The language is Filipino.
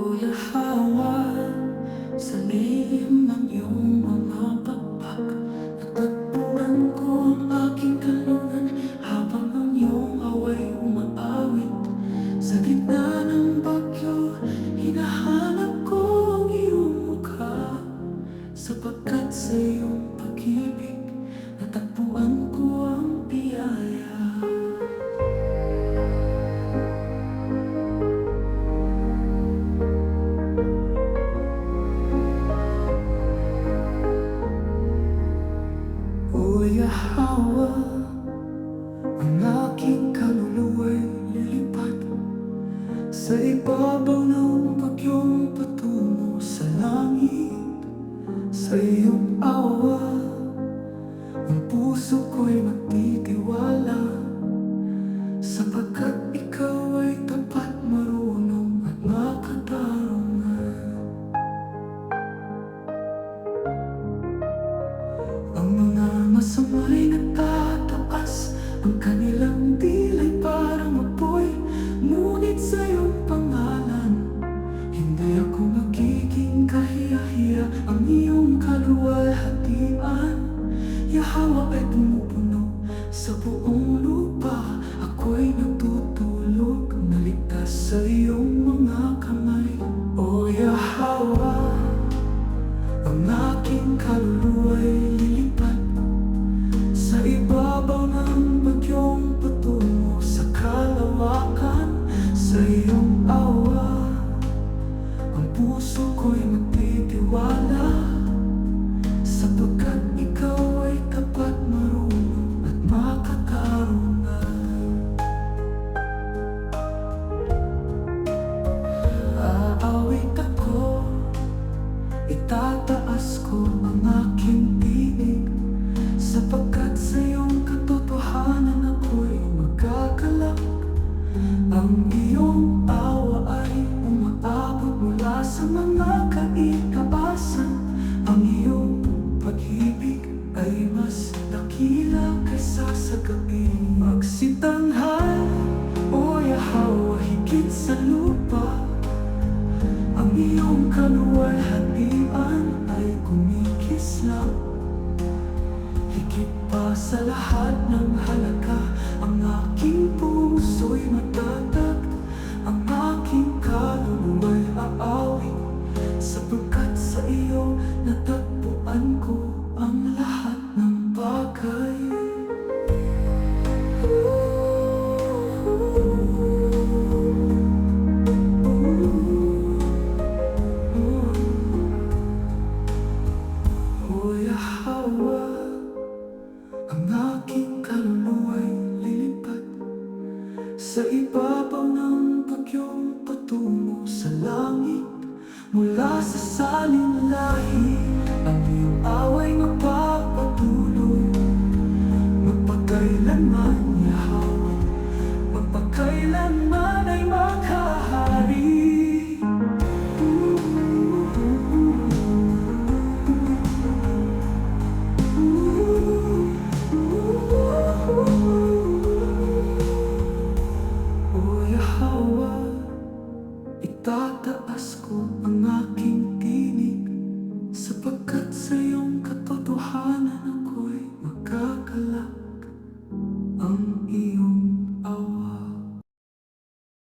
Hawa sa lihim ng iyong mga pakpak. Natagpuan ko ang aking kalooban habang ang iyong away umaawit. Sa gitna ng bagyo, hinahanap ko ang iyong mukha. Sapagkat sa iyong pag-ibig, natagpuan ko ang biyaya. Hawa, ang aking kaluluwa'y lilipat sa ibabaw ng bagyong patungo sa langit. Sa iyong awa, ang puso ko'y magtitiwala, sapagkat ikaw ay tapat, marunong at makatarungan. Ang mga masama'y nagtataas, ang kanilang dilay parang apoy. Ngunit sa iyong pangalan, hindi ako magiging kahiya-hiya. Ang iyong kaluwalhatian, Yahawa, ay pumupuno sa buong lupa. Ako'y natutulog, naligtas sa iyong mga kamay. O Yahawa, ang aking kaluluwa'y lilipat sa ibabaw ng bagyong patungo sa kalawakan. Sa iyong awa, ang puso ko'y magtitiwala, sapagkat ikaw ay tapat, marunong at makatarungan. Aawit ako, itataas ko ang aking tinig, sapagkat sa iyong katotohanan ako'y magagalak. Ang iyong awa ay umaabot mula sa mga kaitaasan. Ang iyong pag-ibig ay mas dakila kaysa sa gabi. Magsitanghal, O Yahawa, higit sa lupa. Ang iyong kaluwalhatian ay kumikislap, higit pa sa lahat ng halaga. Ang aking puso'y matatag, ang aking kaluluwa'y aawit, sapagkat sa iyo natagpuan ko ang lahat ng bagay. O Yahawa, ang aking kaluluwa'y lilipat sa ibabaw ng bagyong patungo sa langit. Mula sa saling lahi, ang iyong away